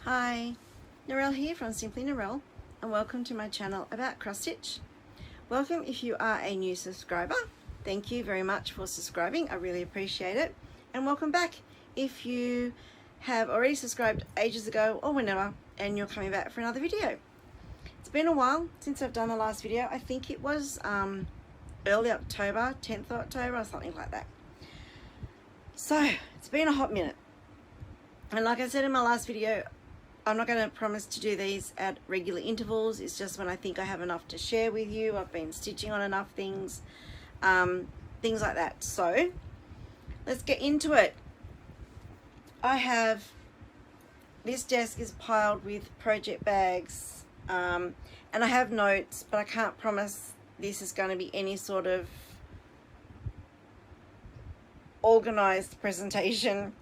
Hi, Narelle here from Simply Narelle, and welcome to my channel about cross stitch. Welcome if you are a new subscriber. Thank you very much for subscribing, I really appreciate it. And welcome back if you have already subscribed ages ago or whenever and you're coming back for another video. It's been a while since I've done the last video. I think it was early October, 10th of October or something like that. So it's been a hot minute. And like I said in my last video, I'm not going to promise to do these at regular intervals. It's just when I think I have enough to share with you. I've been stitching on enough things, things like that. So let's get into it. This desk is piled with project bags, and I have notes, but I can't promise this is going to be any sort of organized presentation.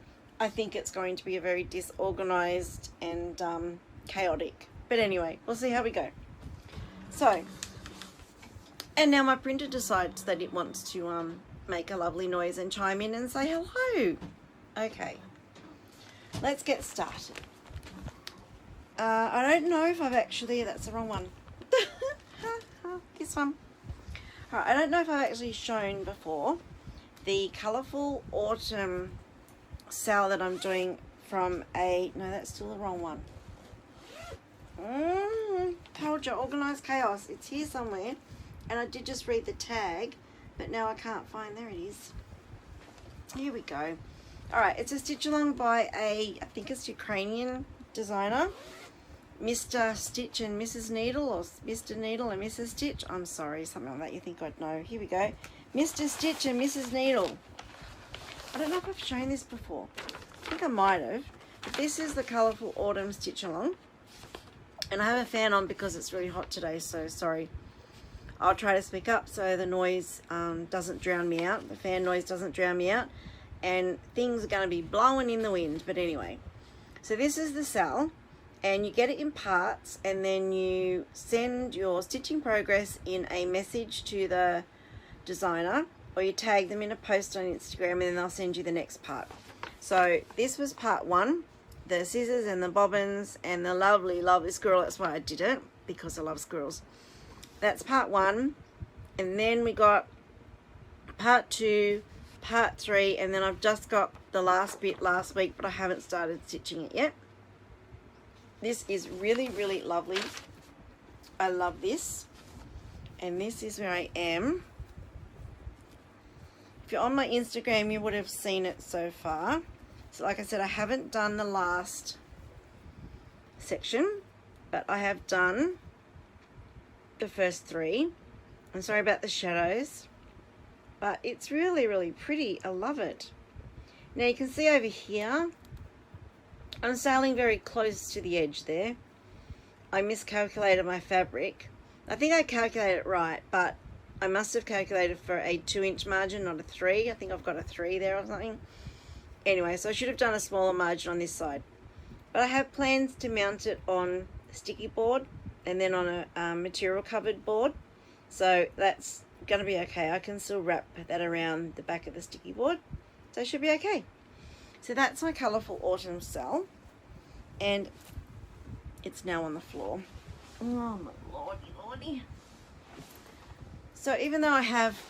I think it's going to be a very disorganized and chaotic. But anyway, we'll see how we go. So, and now my printer decides that it wants to make a lovely noise and chime in and say hello. Okay, let's get started. I don't know if I've actually, that's the wrong one. This one. All right, I don't know if I've actually shown before the colourful autumn sale that I'm doing from no, that's still the wrong one. Told you, organized chaos. It's here somewhere, and I did just read the tag, but now I can't find. There it is. Here we go. All right, it's a stitch along by I think it's Ukrainian designer, Mr. Stitch and Mrs. Needle, or Mr. Needle and Mrs. Stitch. I'm sorry, something like that. You think I'd know? Here we go. Mr. Stitch and Mrs. Needle. I don't know if I've shown this before. I think I might have. But this is the colourful autumn stitch along. And I have a fan on because it's really hot today, so sorry. I'll try to speak up so the noise doesn't drown me out. The fan noise doesn't drown me out. And things are going to be blowing in the wind. But anyway. So this is the cell. And you get it in parts. And then you send your stitching progress in a message to the designer, or you tag them in a post on Instagram, and then they'll send you the next part. So this was part one, the scissors and the bobbins and the lovely squirrel. That's why I did it, because I love squirrels. That's part one, and then we got part two, part three, and then I've just got the last bit last week, but I haven't started stitching it yet. This is really lovely. I love this, and this is where I am. If you're on my Instagram, you would have seen it so far. So like I said, I haven't done the last section, but I have done the first three. I'm sorry about the shadows, but it's really pretty. I love it. Now you can see over here, I'm sailing very close to the edge there. I miscalculated my fabric. I think I calculated it right, but I must have calculated for a 2-inch margin, not a 3. I think I've got a 3 there or something. Anyway, so I should have done a smaller margin on this side. But I have plans to mount it on a sticky board and then on a material covered board. So that's going to be okay. I can still wrap that around the back of the sticky board. So it should be okay. So that's my colourful autumn cell. And it's now on the floor. Oh my lordy. So even though I have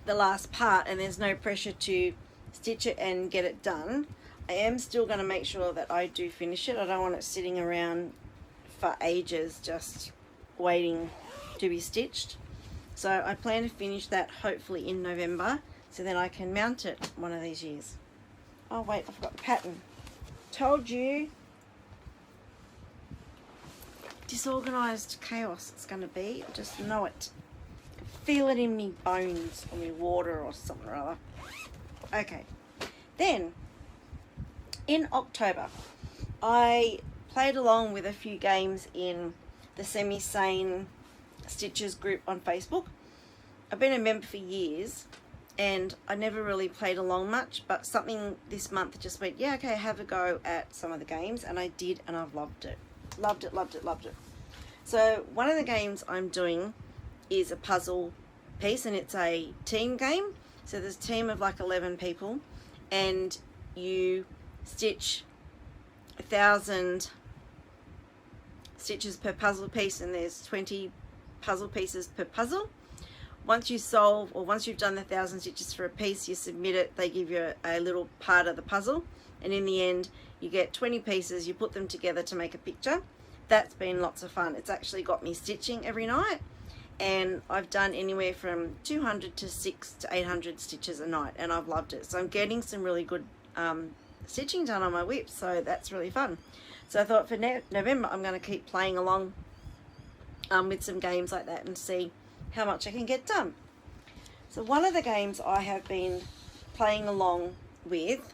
the last part and there's no pressure to stitch it and get it done, I am still going to make sure that I do finish it. I don't want it sitting around for ages just waiting to be stitched. So I plan to finish that hopefully in November, so then I can mount it one of these years. Oh wait, I've got the pattern. Told you. Disorganized chaos it's going to be. I just know it. Feel it in me bones or me water or something or other. Okay, then in October I played along with a few games in the Semi-Sane Stitches group on Facebook. I've been a member for years and I never really played along much, but something this month just went, yeah, okay, have a go at some of the games, and I did, and I've loved it. Loved it. So one of the games I'm doing is a puzzle piece, and it's a team game. So there's a team of like 11 people, and you stitch 1,000 stitches per puzzle piece, and there's 20 puzzle pieces per puzzle. Once you solve, or once you've done the 1,000 stitches for a piece, you submit it, they give you a little part of the puzzle, and in the end you get 20 pieces, you put them together to make a picture. That's been lots of fun. It's actually got me stitching every night, and I've done anywhere from 200 to 600 to 800 stitches a night, and I've loved it. So I'm getting some really good stitching done on my whip, so that's really fun. So I thought for November I'm going to keep playing along with some games like that and see how much I can get done. So one of the games I have been playing along with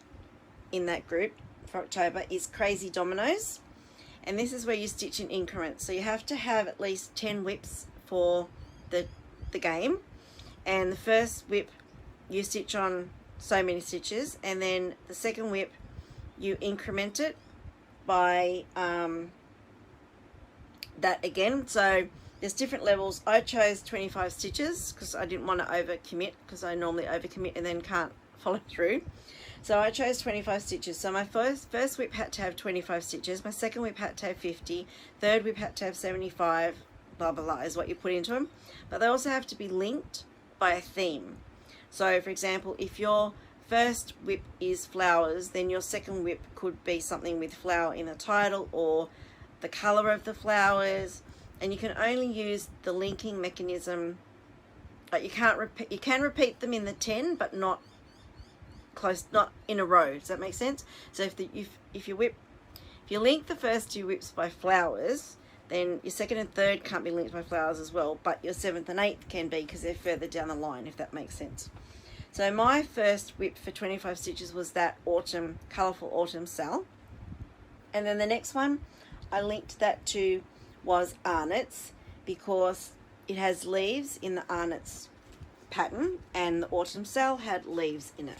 in that group for October is Crazy Dominoes, and this is where you stitch in increments. So you have to have at least 10 whips for the game, and the first whip you stitch on so many stitches, and then the second whip you increment it by that again. So there's different levels. I chose 25 stitches because I didn't want to overcommit, because I normally overcommit and then can't follow through. So I chose 25 stitches. So my first whip had to have 25 stitches, my second whip had to have 50, third whip had to have 75, blah blah blah is what you put into them. But they also have to be linked by a theme. So for example, if your first whip is flowers, then your second whip could be something with flower in the title or the color of the flowers. And you can only use the linking mechanism, like you can repeat them in the 10, but not close, not in a row. Does that make sense? So if you link the first two whips by flowers, then your second and third can't be linked by flowers as well, but your seventh and eighth can be, because they're further down the line, if that makes sense. So my first whip for 25 stitches was that autumn, colourful autumn cell. And then the next one I linked that to was Arnott's, because it has leaves in the Arnott's pattern, and the autumn cell had leaves in it.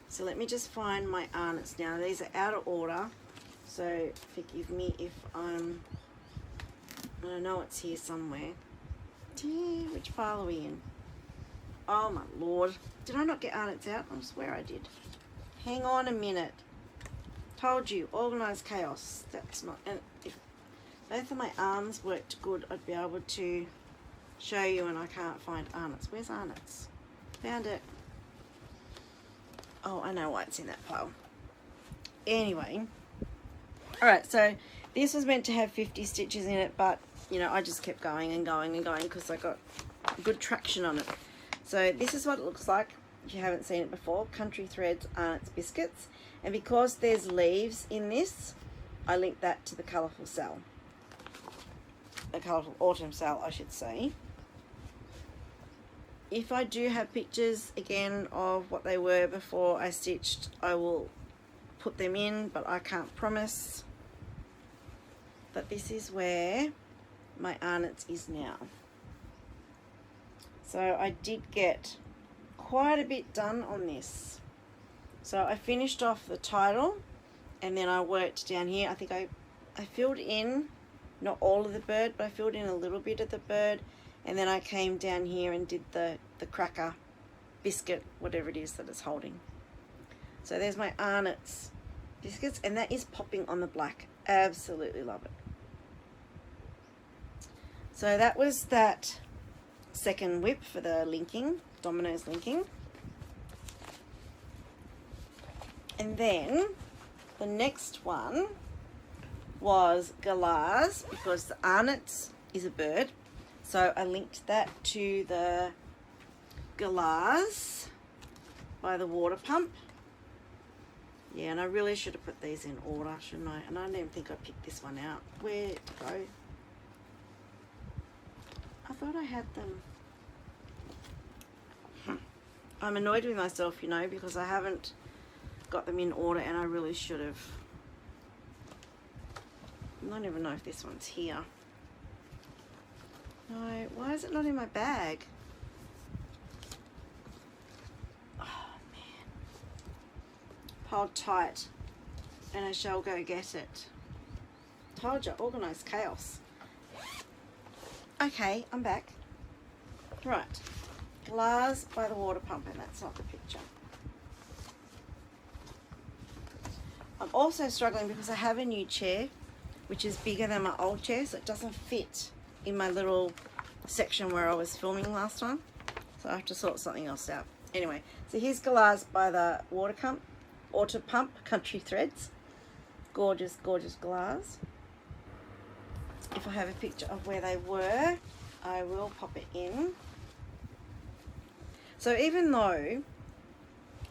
So let me just find my Arnott's now. These are out of order, so forgive me if I know it's here somewhere. Which file are we in? Oh my lord, did I not get Arnott's out? I swear I did. Hang on a minute. Told you, organised chaos. That's not, and if both of my arms worked good, I'd be able to show you, and I can't find Arnott's. Where's Arnott's? Found it. Oh, I know why it's in that pile. Anyway, alright, so this was meant to have 50 stitches in it, but you know, I just kept going and going and going because I got good traction on it. So this is what it looks like if you haven't seen it before. Country Threads Arnott's Biscuits, and because there's leaves in this, I linked that to the colourful cell. The colourful autumn cell, I should say. If I do have pictures again of what they were before I stitched, I will put them in, but I can't promise. But this is where my Arnott's is now. So I did get quite a bit done on this. So I finished off the title, and then I worked down here. I think I filled in, not all of the bird, but I filled in a little bit of the bird, and then I came down here and did the cracker biscuit, whatever it is that it's holding. So there's my Arnott's biscuits, and that is popping on the black. Absolutely love it. So that was that second whip for the linking, Dominoes linking. And then the next one was Galahs, because the Arnott's is a bird. So I linked that to the Galahs by the water pump. Yeah, and I really should have put these in order, shouldn't I? And I don't even think I picked this one out. Where to go? I thought I had them. I'm annoyed with myself, you know, because I haven't got them in order, and I really should have. I don't even know if this one's here. No, why is it not in my bag? Oh man. Hold tight and I shall go get it. Told you, organised chaos. Okay, I'm back. Right. Galahs by the water pump, and that's not the picture. I'm also struggling because I have a new chair, which is bigger than my old chair, so it doesn't fit in my little section where I was filming last time. So I have to sort something else out. Anyway, so here's galahs by the Water Pump Country Threads. Gorgeous, gorgeous galahs. If I have a picture of where they were, I will pop it in. So even though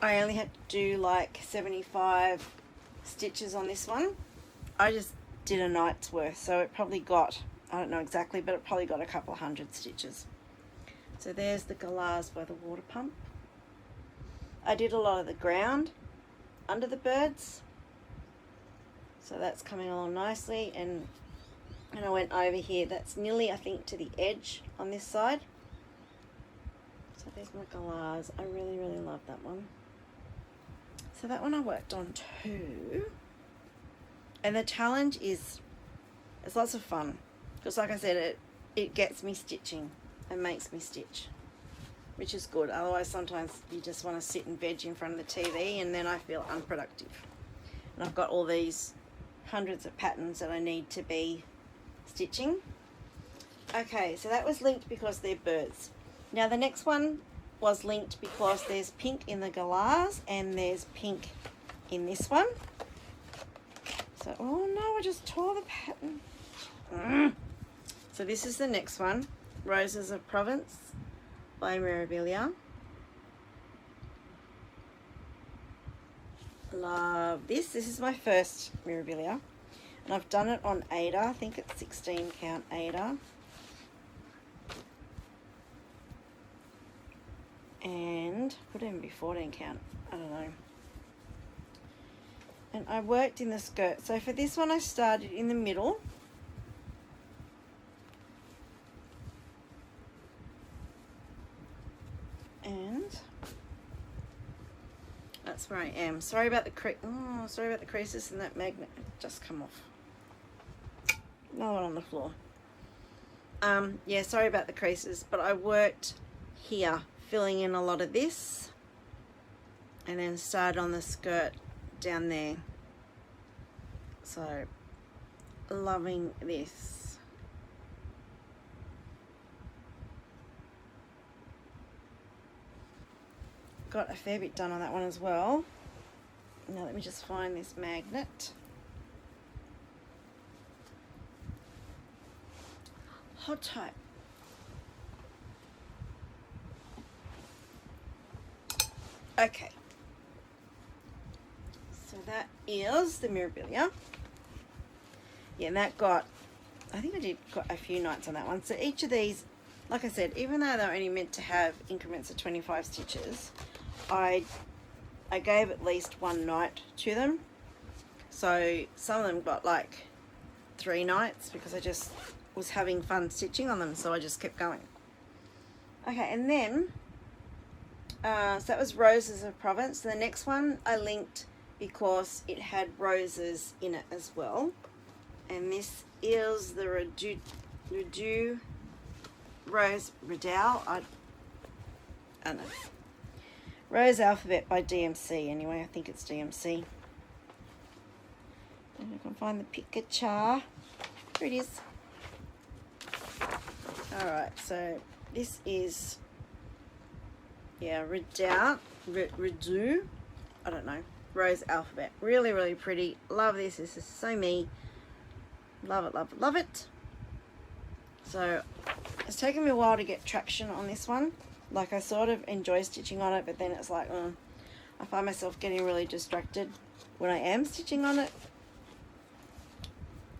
I only had to do like 75 stitches on this one, I just did a night's worth, so it probably got, I don't know exactly, but it probably got a couple of hundred stitches. So there's the galahs by the Water Pump. I did a lot of the ground under the birds, so that's coming along nicely, and I went over here, that's nearly, I think, to the edge on this side. So there's my galahs. I really, really love that one. So that one I worked on too. And the challenge is, it's lots of fun. Because like I said, it gets me stitching and makes me stitch, which is good. Otherwise, sometimes you just want to sit and veg in front of the TV, and then I feel unproductive. And I've got all these hundreds of patterns that I need to be stitching. Okay, so that was linked because they're birds. Now the next one was linked because there's pink in the galahs and there's pink in this one. So, oh no, I just tore the pattern. So this is the next one, Roses of Provence by Mirabilia. Love this. This is my first Mirabilia, and I've done it on Ada. I think it's 16 count Ada. And could even be 14 count, I don't know. And I worked in the skirt. So for this one I started in the middle. And that's where I am. Sorry about the creases and that magnet just come off. Another one on the floor. Yeah, sorry about the creases, but I worked here, filling in a lot of this, and then started on the skirt down there. So loving this. Got a fair bit done on that one as well. Now let me just find this magnet. Hot type. Okay, so that is the Mirabilia. Yeah, and that got, I think I got a few nights on that one. So each of these, like I said, even though they're only meant to have increments of 25 stitches, I gave at least one night to them. So some of them got like 3 nights because I just was having fun stitching on them, so I just kept going. Okay, and then so that was Roses of Provence. The next one I linked because it had roses in it as well. And this is the Redou Rose Redoubt. I don't know. Rose Alphabet by DMC. Anyway, I think it's DMC. And I can find the picture. Here it is. Alright, so this is, yeah, Redoubt, Redou, I don't know, Rose Alphabet. Really, really pretty. Love this. This is so me. Love it, love it, love it. So it's taken me a while to get traction on this one. Like, I sort of enjoy stitching on it, but then it's like, I find myself getting really distracted when I am stitching on it.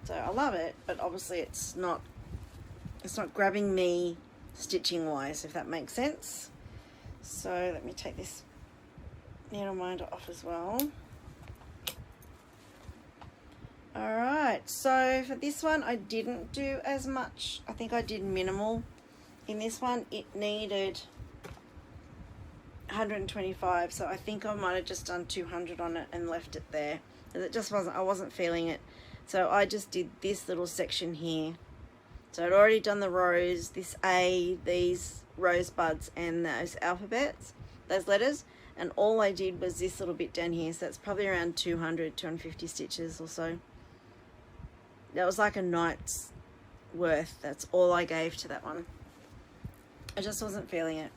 So I love it, but obviously it's not grabbing me stitching wise, if that makes sense. So let me take this needle minder off as well. Alright, so for this one I didn't do as much. I think I did minimal in this one. It needed 125, so I think I might have just done 200 on it and left it there. And it just wasn't, I wasn't feeling it. So I just did this little section here. So I'd already done the rose, this A, these rosebuds, and those alphabets, those letters. and all I did was this little bit down here, so that's probably around 250 stitches or so. That was like a night's worth. That's all I gave to that one. I just wasn't feeling it.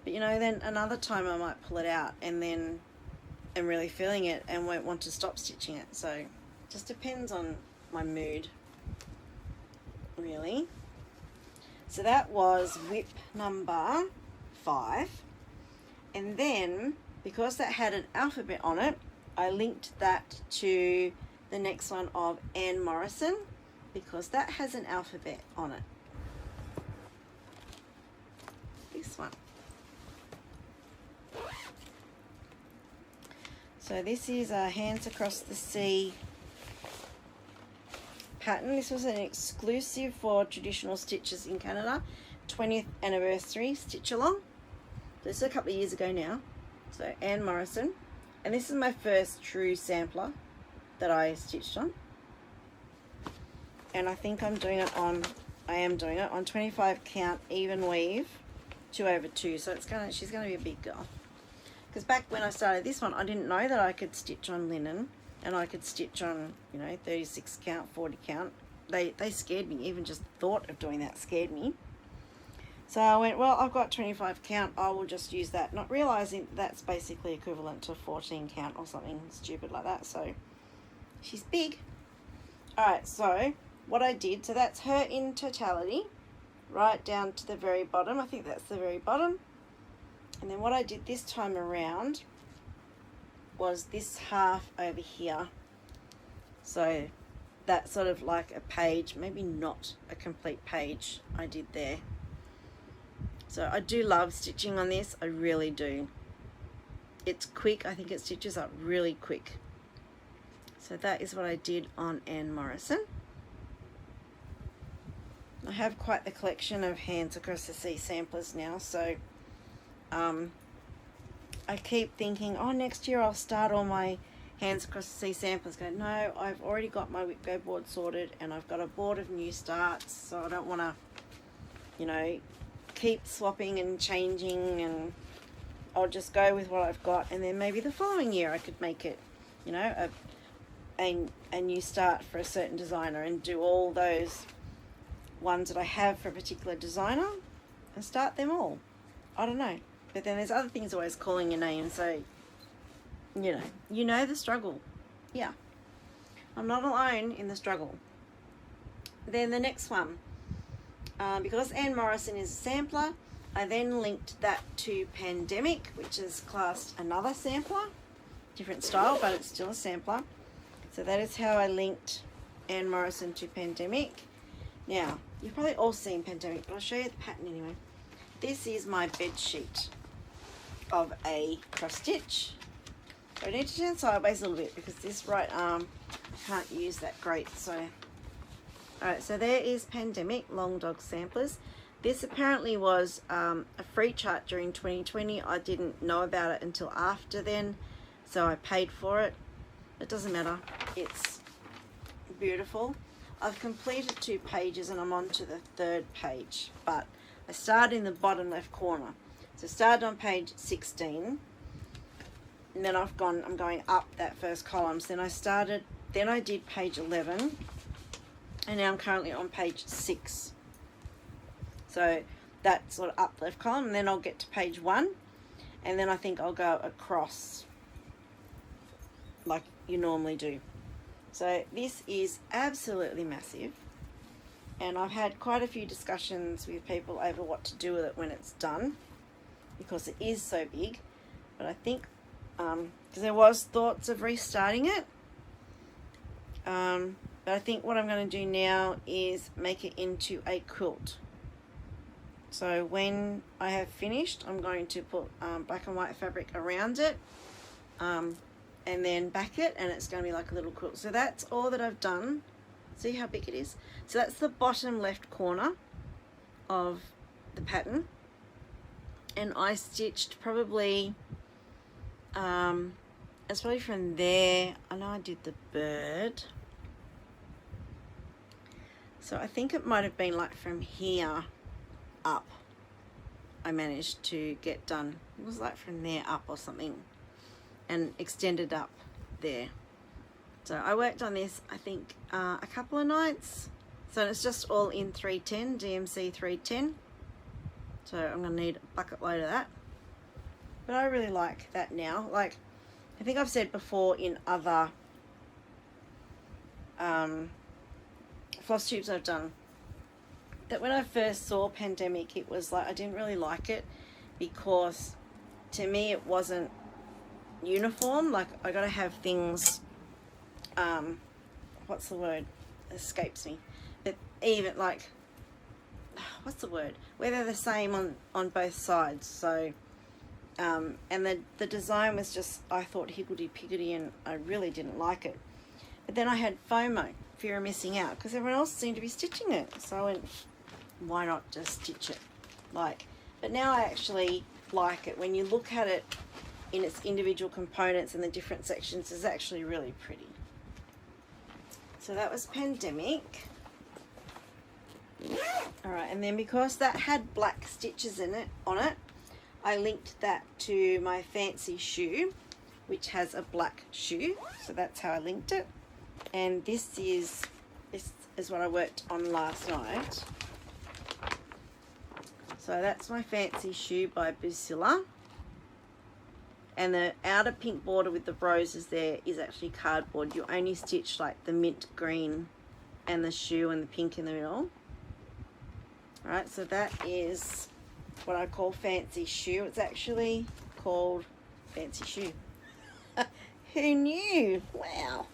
But you know, then another time I might pull it out and then am really feeling it and won't want to stop stitching it. So it just depends on my mood, really. So that was whip number 5. And then, because that had an alphabet on it, I linked that to the next one of Anne Morrison, because that has an alphabet on it. This one. So this is a Hands Across the Sea pattern. This was an exclusive for Traditional Stitches in Canada 20th anniversary stitch along. This is a couple of years ago now. So Anne Morrison, and this is my first true sampler that I stitched on, and I think I am doing it on 25 count even weave 2/2, so she's gonna be a big girl. Because back when I started this one, I didn't know that I could stitch on linen and I could stitch on, you know, 36 count, 40 count. They scared me. Even just thought of doing that scared me. So I went, well, I've got 25 count, I will just use that, not realizing that's basically equivalent to 14 count or something stupid like that. So she's big. All right, so what I did, so that's her in totality, right down to the very bottom. I think that's the very bottom. And then what I did this time around was this half over here. So that's sort of like a page, maybe not a complete page I did there. So I do love stitching on this, I really do. It's quick, I think it stitches up really quick. So that is what I did on Anne Morrison. I have quite the collection of Hands Across the Sea samplers now, so I keep thinking, oh, next year I'll start all my Hands Across the Sea samplers. Go, no, I've already got my Whip Go board sorted and I've got a board of new starts, so I don't want to, you know, keep swapping and changing, and I'll just go with what I've got, and then maybe the following year I could make it, you know, a new start for a certain designer and do all those ones that I have for a particular designer and start them all. I don't know. But then there's other things always calling your name, so you know the struggle. Yeah, I'm not alone in the struggle. Then the next one, because Anne Morrison is a sampler, I then linked that to Pandemic, which is classed another sampler, different style, but it's still a sampler. So that is how I linked Anne Morrison to Pandemic. Now, you've probably all seen Pandemic, but I'll show you the pattern anyway. This is my bed sheet of a cross stitch. So I need to turn sideways a little bit because this right arm I can't use that great. So, alright, so there is Pandemic Long Dog Samplers. This apparently was a free chart during 2020. I didn't know about it until after then, so I paid for it. It doesn't matter. It's beautiful. I've completed 2 pages and I'm on to the 3rd page, but I started in the bottom left corner. So I started on page 16, and then I'm going up that first column. So then I did page 11, and now I'm currently on page 6. So that's sort of up left column, and then I'll get to page 1, and then I think I'll go across like you normally do. So this is absolutely massive, and I've had quite a few discussions with people over what to do with it when it's done, because it is so big. But I think because there was thoughts of restarting it, but I think what I'm going to do now is make it into a quilt. So when I have finished, I'm going to put black and white fabric around it, and then back it, and it's going to be like a little quilt. So that's all that I've done. See how big it is? So that's the bottom left corner of the pattern, and I stitched probably it's probably from there. I know I did the bird, so I think it might have been like from here up. I managed to get done. It was like from there up or something, and extended up there. So I worked on this, I think, a couple of nights. So it's just all in 310, DMC 310. So I'm going to need a bucket load of that. But I really like that now. Like, I think I've said before in other floss tubes I've done, that when I first saw Pandemic, it was like I didn't really like it because to me it wasn't uniform. Like, I got to have things, what's the word? It escapes me. But even like, what's the word? Where they're the same on both sides. So, and the design was just, I thought higgledy-piggledy, and I really didn't like it. But then I had FOMO, fear of missing out, because everyone else seemed to be stitching it. So I went, why not just stitch it? Like, but now I actually like it. When you look at it in its individual components and the different sections, it's actually really pretty. So that was Pandemic. Alright, and then because that had black stitches on it, I linked that to my Fancy Shoe, which has a black shoe. So that's how I linked it. And this is what I worked on last night. So that's my Fancy Shoe by Busilla. And the outer pink border with the roses there is actually cardboard. You only stitch like the mint green and the shoe and the pink in the middle. Alright, so that is what I call Fancy Shoe. It's actually called Fancy Shoe. Who knew? Wow.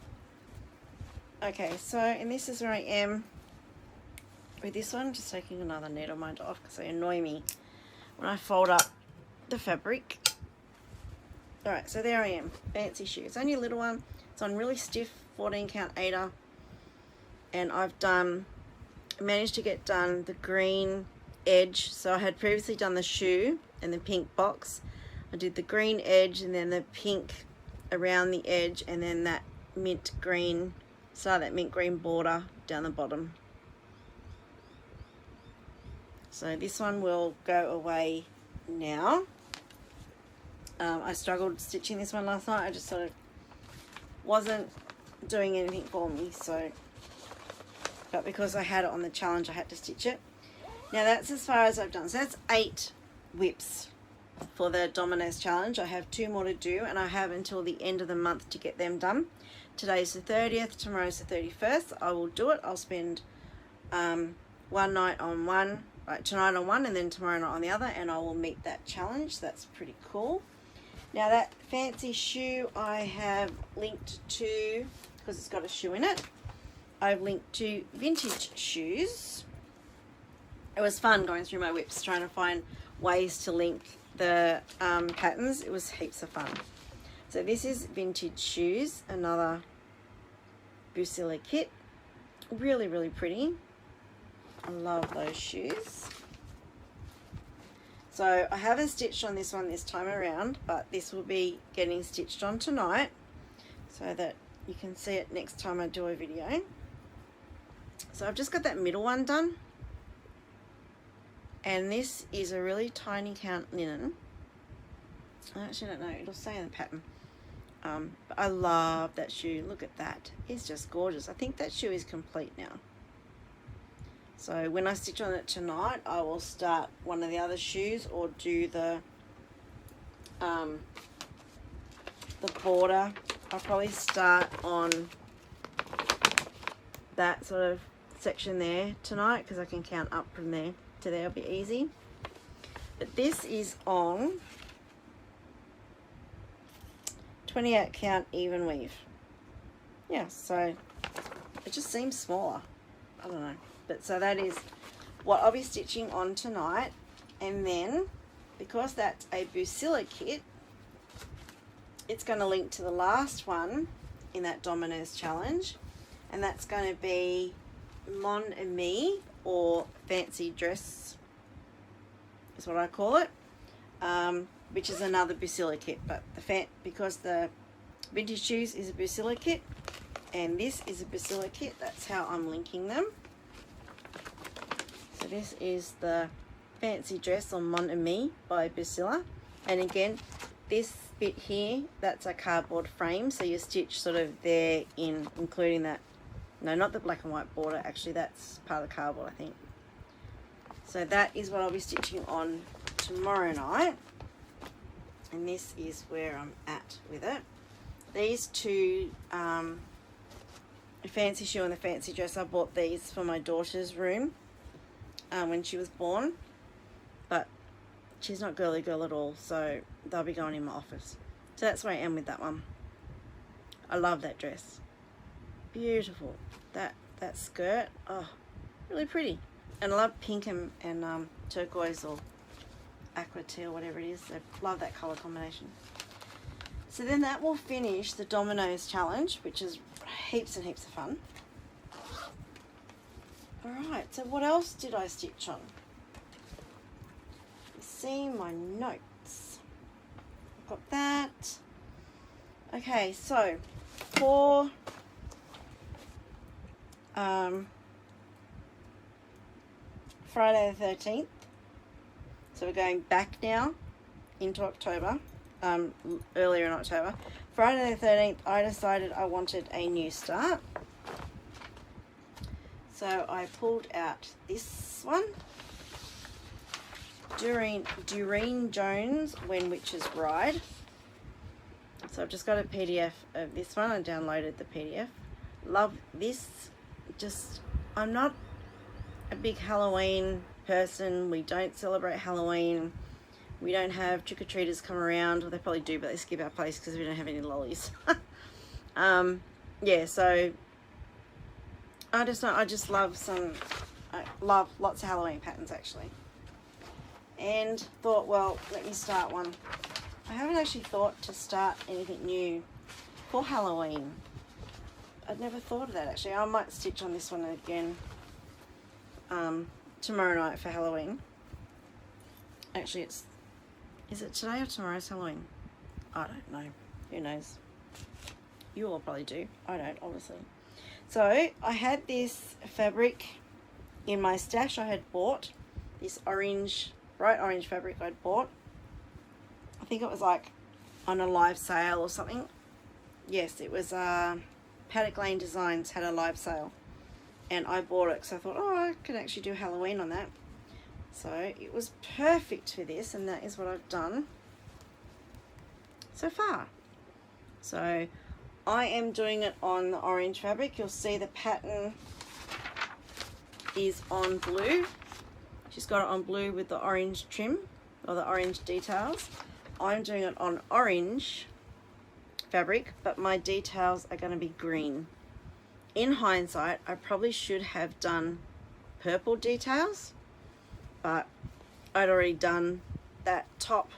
Okay, so, and this is where I am with this one. Just taking another needle mind off because they annoy me when I fold up the fabric. Alright, so there I am. Fancy Shoe. It's only a little one. It's on really stiff 14 count Aida. And I've managed to get done the green edge. So I had previously done the shoe and the pink box. I did the green edge and then the pink around the edge, and then that mint green, that mint green border down the bottom. So this one will go away now. I struggled stitching this one last night. I just sort of wasn't doing anything for me, so, but because I had it on the challenge, I had to stitch it. Now that's as far as I've done. So that's 8 whips for the Dominoes challenge. I have 2 more to do, and I have until the end of the month to get them done. Today's the 30th, tomorrow's the 31st. I will do it. I'll spend one night on one, like tonight on one, and then tomorrow night on the other, and I will meet that challenge. That's pretty cool. Now that Fancy Shoe I have linked to, because it's got a shoe in it, I've linked to Vintage Shoes. It was fun going through my whips trying to find ways to link the patterns. It was heaps of fun. So this is Vintage Shoes, another Busilla kit. Really, really pretty. I love those shoes. So I haven't stitched on this one this time around, but this will be getting stitched on tonight so that you can see it next time I do a video. So I've just got that middle one done. And this is a really tiny count linen. I actually don't know, it'll say in the pattern. But I love that shoe. Look at that. It's just gorgeous. I think that shoe is complete now. So when I stitch on it tonight, I will start one of the other shoes or do the border. I'll probably start on that sort of section there tonight because I can count up from there to there. It'll be easy. But this is on 28 count even weave. Yeah, so it just seems smaller. I don't know. But so that is what I'll be stitching on tonight. And then because that's a Busilla kit, it's going to link to the last one in that Dominoes challenge, and that's going to be Mon Ami, or Fancy Dress is what I call it, which is another Busilla kit. But because the Vintage Shoes is a Busilla kit and this is a Busilla kit, that's how I'm linking them. So this is the Fancy Dress or Mon Ami by Basila. And again, this bit here, that's a cardboard frame, so you stitch sort of there in, including that, no, not the black and white border, actually that's part of the cardboard, I think. So that is what I'll be stitching on tomorrow night, and this is where I'm at with it. These two, the Fancy Shoe and the Fancy Dress, I bought these for my daughter's room when she was born, but she's not girly girl at all, so they'll be going in my office. So that's where I am with that one. I love that dress. Beautiful. That skirt, oh, really pretty. And I love pink and turquoise or aqua tea or whatever it is. I love that colour combination. So then that will finish the Dominoes challenge, which is heaps and heaps of fun. Alright, so what else did I stitch on? See my notes. I've got that. Okay, so for Friday the 13th, so we're going back now into October, earlier in October. Friday the 13th, I decided I wanted a new start. So I pulled out this one. Doreen Jones, When Witches Ride. So I've just got a PDF of this one. I downloaded the PDF. Love this. I'm not a big Halloween person. We don't celebrate Halloween. We don't have trick-or-treaters come around. Well, they probably do, but they skip our place because we don't have any lollies. Yeah, so I just love I love lots of Halloween patterns actually. And thought, well, let me start one. I haven't actually thought to start anything new for Halloween. I'd never thought of that actually. I might stitch on this one again tomorrow night for Halloween. Actually, is it today or tomorrow's Halloween? I don't know. Who knows? You all probably do. I don't, obviously. So I had this fabric in my stash. I had bought this bright orange fabric I'd bought. I think it was like on a live sale or something. Yes, it was Paddock Lane Designs had a live sale, and I bought it because I thought, oh, I could actually do Halloween on that. So it was perfect for this, and that is what I've done so far. So I am doing it on the orange fabric. You'll see the pattern is on blue. She's got it on blue with the orange trim or the orange details. I'm doing it on orange fabric, but my details are going to be green. In hindsight, I probably should have done purple details, but I'd already done that top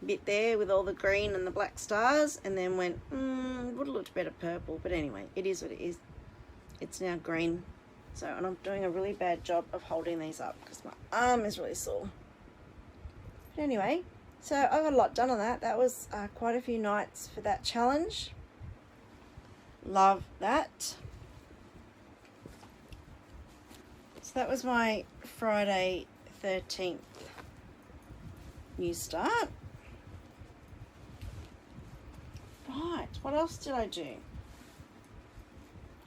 bit there with all the green and the black stars, and then went, would have looked better purple, but anyway, it is what it is. It's now green. So, and I'm doing a really bad job of holding these up because my arm is really sore. But anyway, so I got a lot done on that. That was quite a few nights for that challenge. Love that. So that was my Friday 13th new start. Right, what else did I do?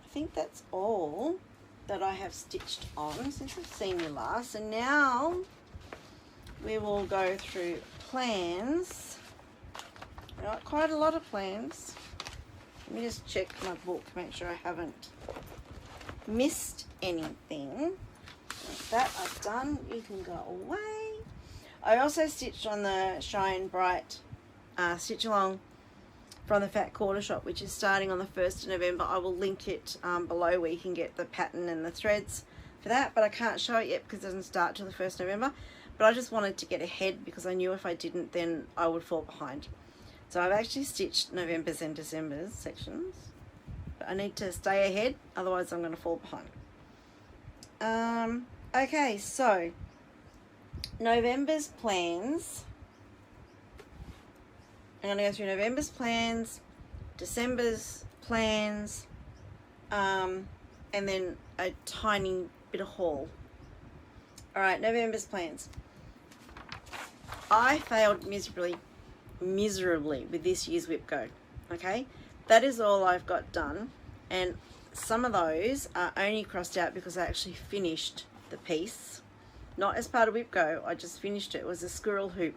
I think that's all that I have stitched on since I've seen you last. And now we will go through plans. Got quite a lot of plans. Let me just check my book, make sure I haven't missed anything. That I've done. You can go away. I also stitched on the Shine Bright Stitch Along from the Fat Quarter Shop, which is starting on the 1st of November. I will link it below where you can get the pattern and the threads for that, but I can't show it yet because it doesn't start till the 1st of November. But I just wanted to get ahead because I knew if I didn't, then I would fall behind. So I've actually stitched November's and December's sections, but I need to stay ahead, otherwise I'm going to fall behind. Okay, so November's plans. I'm going to go through November's plans, December's plans, and then a tiny bit of haul. Alright, November's plans. I failed miserably with this year's Whip Go. Okay, that is all I've got done, and some of those are only crossed out because I actually finished the piece, not as part of Whip Go. I just finished it. It was a squirrel hoop.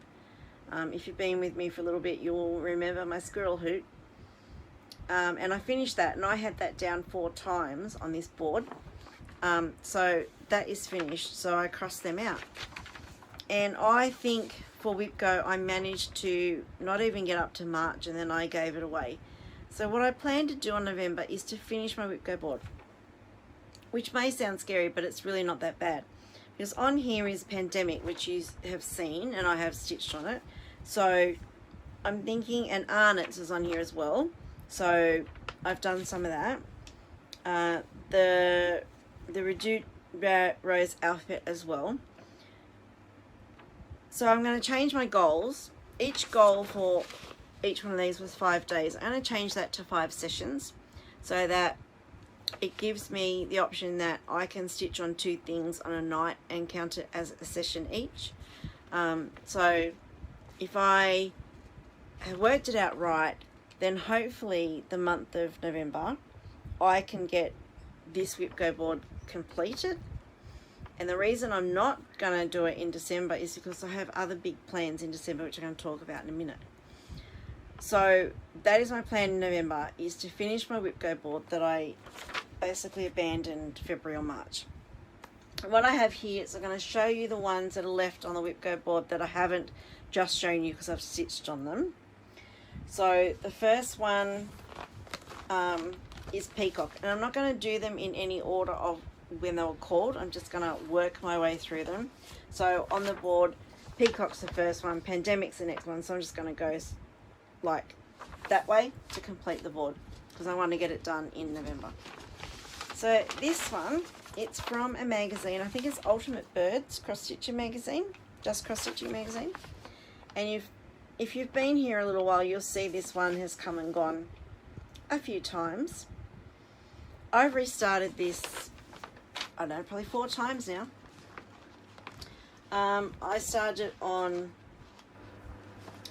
If you've been with me for a little bit, you'll remember my squirrel hoop. And I finished that, and I had that down 4 times on this board. So that is finished, so I crossed them out. And I think for Whip Go, I managed to not even get up to March, and then I gave it away. So what I plan to do on November is to finish my Whip Go board, which may sound scary, but it's really not that bad. Because on here is Pandemic, which you have seen, and I have stitched on it. So I'm thinking, and Arnott's is on here as well. So I've done some of that. The Reduced Rose Alphabet as well. So I'm going to change my goals. Each goal for each one of these was 5 days. I'm going to change that to 5 sessions so that it gives me the option that I can stitch on 2 things on a night and count it as a session each. So if I have worked it out right, then hopefully the month of November I can get this Whip Go board completed. And the reason I'm not going to do it in December is because I have other big plans in December, which I'm going to talk about in a minute. So that is my plan in November, is to finish my Whip Go board that I basically abandoned February or March. And what I have here is I'm going to show you the ones that are left on the Whip Go board that I haven't just shown you because I've stitched on them. So the first one is Peacock, and I'm not going to do them in any order of when they were called. I'm just going to work my way through them. So on the board, Peacock's the first one, Pandemic's the next one, so I'm just going to go like that way to complete the board because I want to get it done in November. So this one, it's from a magazine, I think it's Ultimate Birds Cross Stitching magazine, just Cross Stitching magazine. And if you've been here a little while, you'll see this one has come and gone a few times. I've restarted this, I don't know, probably 4 times now. I started on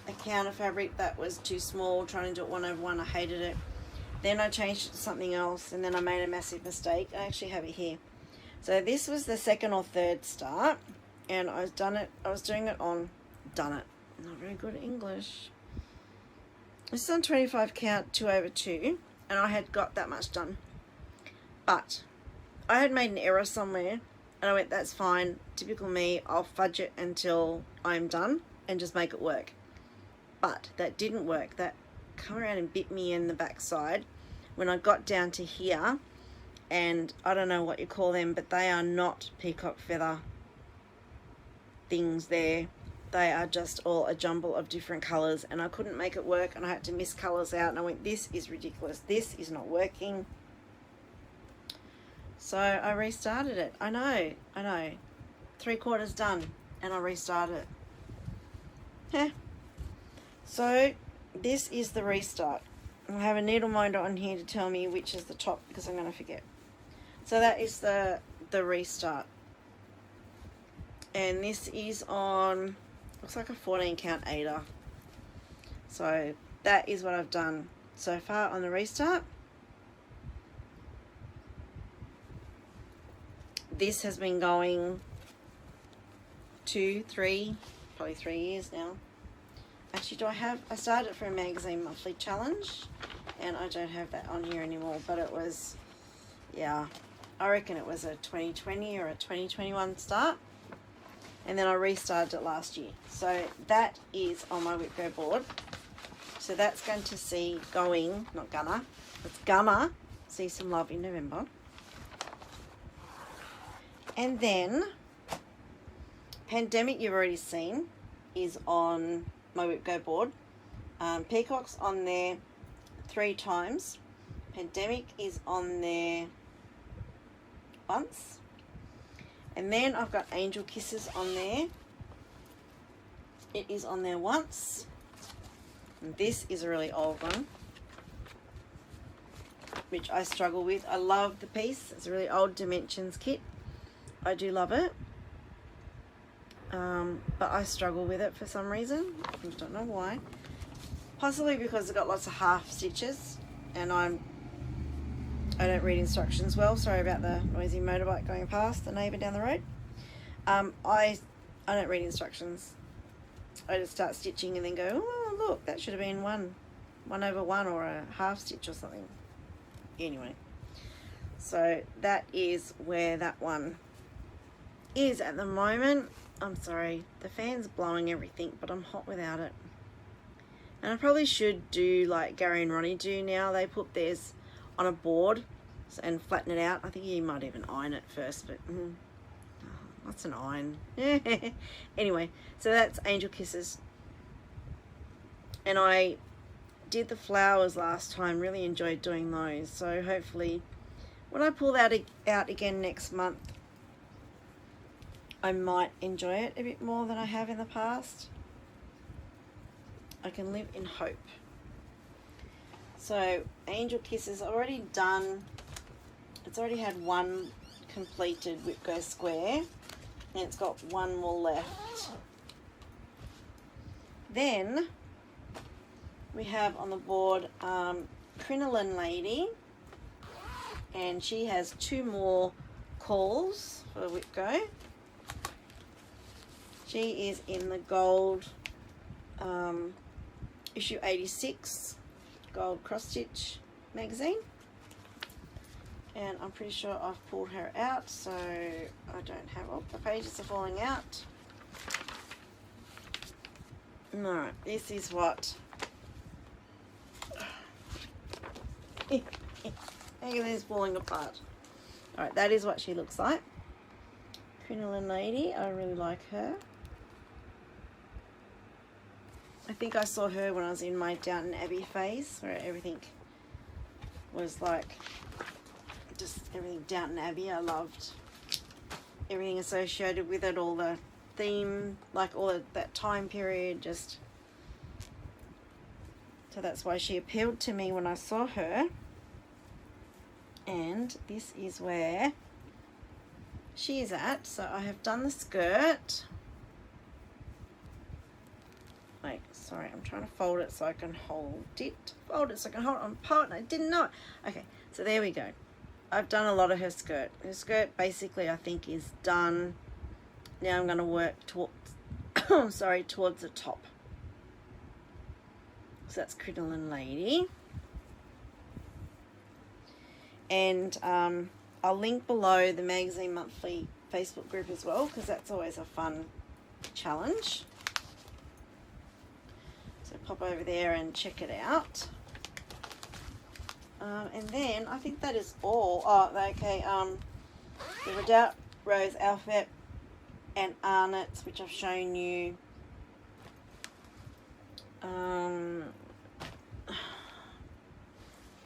a counter fabric that was too small, trying to do it 1/1. I hated it. Then I changed it to something else, and then I made a massive mistake. I actually have it here. So this was the 2nd or 3rd start, and I was doing it on, not very good at English. This is on 25 count, 2/2, and I had got that much done. But I had made an error somewhere, and I went, that's fine, typical me, I'll fudge it until I'm done and just make it work. But that didn't work. That come around and bit me in the backside when I got down to here, and I don't know what you call them, but they are not peacock feather things there. They are just all a jumble of different colours, and I couldn't make it work, and I had to miss colours out, and I went, this is ridiculous, this is not working. So I restarted it. I know 3/4 done, and I restarted it. Yeah. So this is the restart. I have a needle minder on here to tell me which is the top because I'm going to forget. So that is the restart, and this is on, looks like a 14 count 8er. So that is what I've done so far on the restart. This has been going 2, 3, probably 3 years now. Actually, I started for a magazine monthly challenge, and I don't have that on here anymore, but it was, yeah, I reckon it was a 2020 or a 2021 start, and then I restarted it last year. So that is on my Whip Go board. So that's going to see it's gonna see some love in November. And then Pandemic, you've already seen, is on my Whip Go board. Peacock's on there 3 times. Pandemic is on there once. And then I've got Angel Kisses on there. It is on there once. And this is a really old one, which I struggle with. I love the piece. It's a really old Dimensions kit. I do love it. but I struggle with it for some reason. I don't know why. Possibly because I've got lots of half stitches and I don't read instructions well. Sorry about the noisy motorbike going past, the neighbour down the road. I don't read instructions. I just start stitching and then go, oh look, that should have been 1/1 or a half stitch or something. Anyway, so that is where that one is at the moment. I'm sorry, the fan's blowing everything, but I'm hot without it. And I probably should do like Gary and Ronnie do now. They put theirs on a board and flatten it out. I think you might even iron it first, but what's an iron? Anyway, so that's Angel Kisses. And I did the flowers last time, really enjoyed doing those. So hopefully when I pull that out again next month, I might enjoy it a bit more than I have in the past. I can live in hope. So Angel Kisses already done. It's already had one completed Whip Go Square, and it's got one more left. Then we have on the board Crinoline Lady, and she has 2 more calls for Whip Go. She is in the gold issue 86 gold cross stitch magazine, and I'm pretty sure I've pulled her out, so I don't have, oh, the pages are falling out. No, this is what everything's falling apart. Alright, that is what she looks like. Crinoline Lady, I really like her. I think I saw her when I was in my Downton Abbey phase, where everything was like, just everything Downton Abbey. I loved everything associated with it, all the theme, like all of that time period, just, so that's why she appealed to me when I saw her. And this is where she is at. So I have done the skirt. Wait, sorry, I'm trying to fold it so I can hold it. Fold it so I can hold it on part, and I didn't know it. Okay, so there we go. I've done a lot of her skirt. Her skirt basically I think is done. Now I'm going to work towards, sorry, towards the top. So that's Crinoline Lady. And I'll link below the Magazine Monthly Facebook group as well, because that's always a fun challenge. So pop over there and check it out. And then I think that is all. Oh, okay. The Redoubt Rose Alphabet and Arnott's, which I've shown you.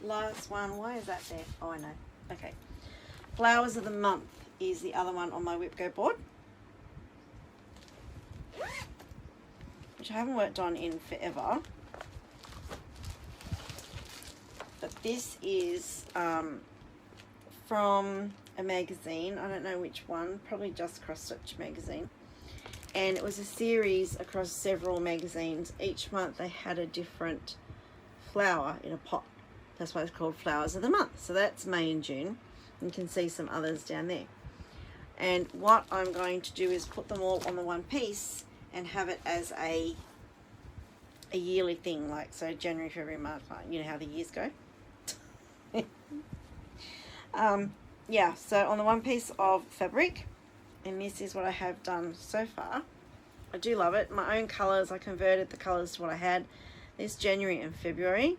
Last one. Why is that there? Oh, I know. Okay. Flowers of the Month is the other one on my Whip Go board, which I haven't worked on in forever. But this is from a magazine. I don't know which one. Probably just Cross Stitch magazine. And it was a series across several magazines. Each month they had a different flower in a pot. That's why it's called Flowers of the Month. So that's May and June. You can see some others down there. And what I'm going to do is put them all on the one piece and have it as a yearly thing, like so January, February, March, you know how the years go. Yeah, so on the one piece of fabric, and this is what I have done so far. I do love it. My own colours, I converted the colours to what I had this January and February.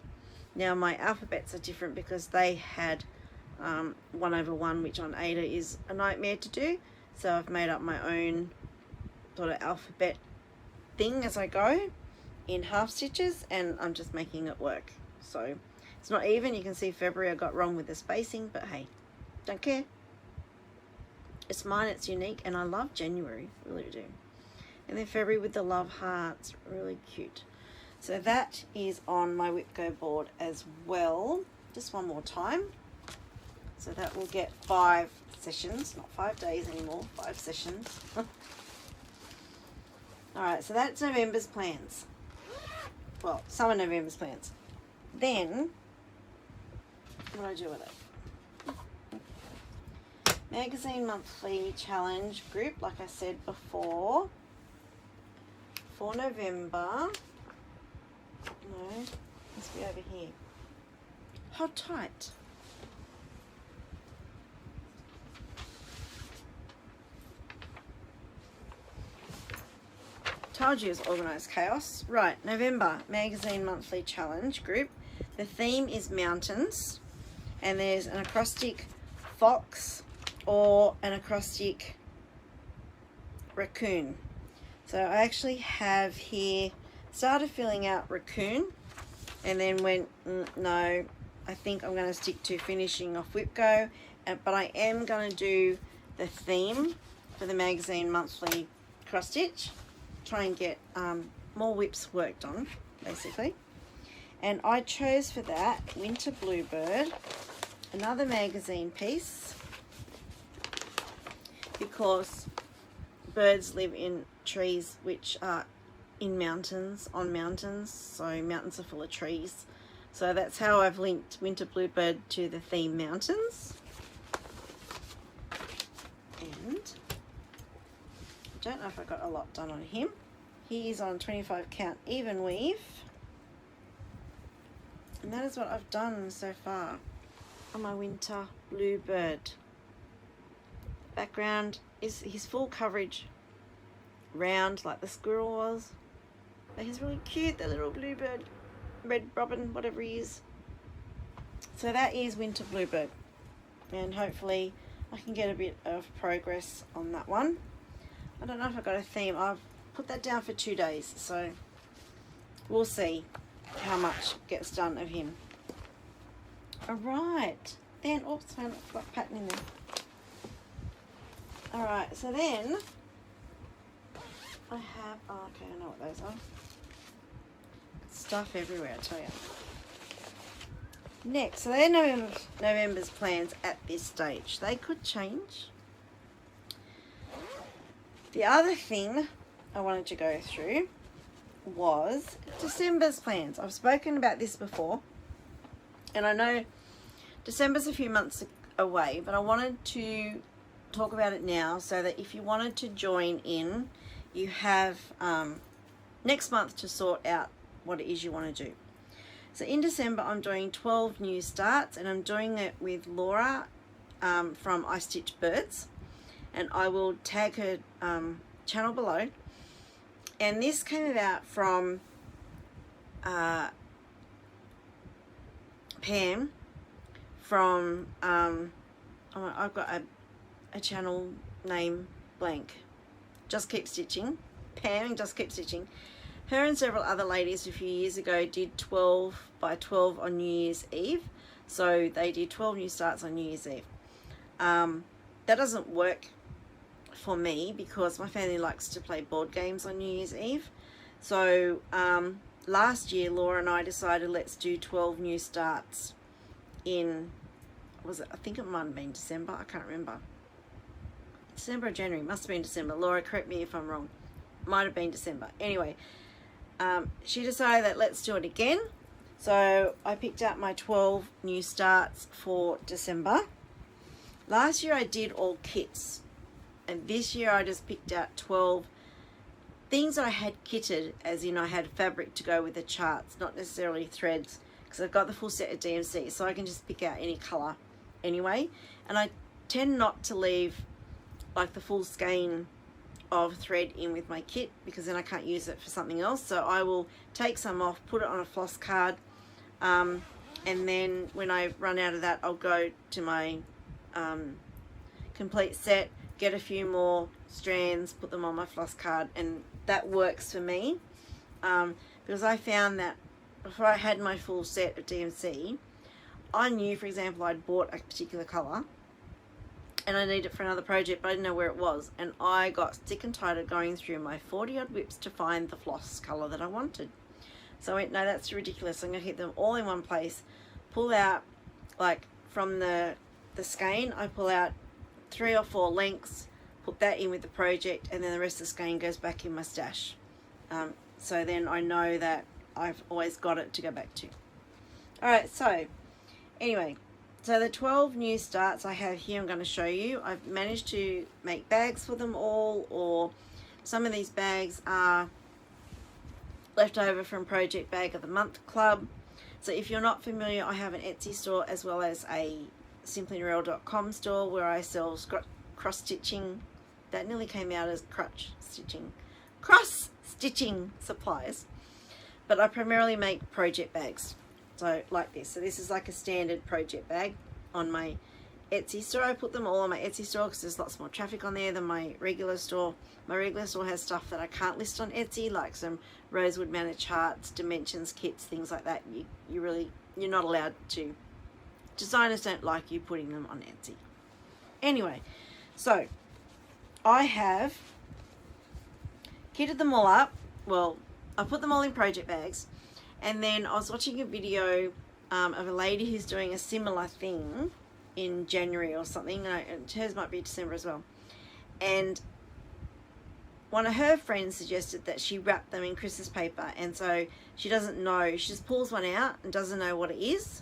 Now my alphabets are different because they had 1/1, which on Ada is a nightmare to do. So I've made up my own sort of alphabet thing as I go in half stitches, and I'm just making it work. So it's not even. You can see February I got wrong with the spacing, but hey, don't care. It's mine, it's unique, and I love January, really do. And then February with the love hearts, really cute. So that is on my Whip Go board as well. Just one more time. So that will get 5 sessions, not 5 days anymore, 5 sessions. Alright, so that's November's plans. Well, some of November's plans. Then, what do I do with it? Magazine Monthly Challenge group, like I said before, for November. No, must be over here. How tight. Told you it's organised chaos. Right, November Magazine Monthly Challenge group. The theme is mountains, and there's an acrostic fox or an acrostic raccoon. So I actually have here, started filling out raccoon and then went, no, I think I'm going to stick to finishing off Whipgo, but I am going to do the theme for the Magazine Monthly cross stitch. Try and get more whips worked on, basically. And I chose for that Winter Bluebird, another magazine piece, because birds live in trees which are in mountains, on mountains, so mountains are full of trees. So that's how I've linked Winter Bluebird to the theme mountains. And I don't know if I got a lot done on him. He is on 25 count even weave. And that is what I've done so far on my Winter Bluebird. Background is his full coverage, round like the squirrel was. But he's really cute, the little bluebird, red robin, whatever he is. So that is Winter Bluebird. And hopefully I can get a bit of progress on that one. I don't know if I've got a theme. I've put that down for 2 days, so we'll see how much gets done of him. Alright, then, oops, I haven't got pattern in there. Alright, so then I have, oh, okay, I know what those are. Stuff everywhere, I tell you. Next, so they're November's plans at this stage. They could change. The other thing I wanted to go through was December's plans. I've spoken about this before, and I know December's a few months away, but I wanted to talk about it now so that if you wanted to join in, you have next month to sort out what it is you want to do. So in December, I'm doing 12 new starts, and I'm doing it with Laura from I Stitch Birds, and I will tag her channel below. And this came about from Pam from I've got a channel name blank, Just Keep Stitching. Pam and Just Keep Stitching. Her and several other ladies a few years ago did 12 by 12 on New Year's Eve. So they did 12 new starts on New Year's Eve. That doesn't work for me because my family likes to play board games on New Year's Eve. So last year Laura and I decided let's do 12 new starts in, was it, I think it might have been December, I can't remember. December or January, must have been December. Laura, correct me if I'm wrong. Might have been December. Anyway, she decided that let's do it again. So I picked out my 12 new starts for December. Last year I did all kits, and this year I just picked out 12 things I had kitted, as in I had fabric to go with the charts, not necessarily threads, because I've got the full set of DMC, so I can just pick out any colour anyway. And I tend not to leave like the full skein of thread in with my kit, because then I can't use it for something else. So I will take some off, put it on a floss card, and then when I run out of that, I'll go to my complete set, get a few more strands, put them on my floss card, and that works for me, because I found that before I had my full set of DMC, I knew, for example, I'd bought a particular colour and I needed it for another project, but I didn't know where it was, and I got sick and tired of going through my 40 odd whips to find the floss colour that I wanted. So I went, no, that's ridiculous. I'm going to keep them all in one place, pull out, like from the skein, I pull out 3 or 4 lengths, put that in with the project, and then the rest of the skein goes back in my stash. So then I know that I've always got it to go back to. Alright, so anyway, so the 12 new starts I have here I'm going to show you. I've managed to make bags for them all, or some of these bags are left over from Project Bag of the Month Club. So if you're not familiar, I have an Etsy store as well as a simplyreal.com store where I sell cross stitching. That nearly came out as cross stitching supplies. But I primarily make project bags. So like this. So this is like a standard project bag on my Etsy store. I put them all on my Etsy store because there's lots more traffic on there than my regular store. My regular store has stuff that I can't list on Etsy, like some rosewood manor charts, dimensions kits, things like that. You're not allowed to. Designers don't like you putting them on Etsy. Anyway, so I have kitted them all up. Well, I put them all in project bags, and then I was watching a video of a lady who's doing a similar thing in January or something, and hers might be December as well, and one of her friends suggested that she wrap them in Christmas paper, and so she doesn't know, she just pulls one out and doesn't know what it is,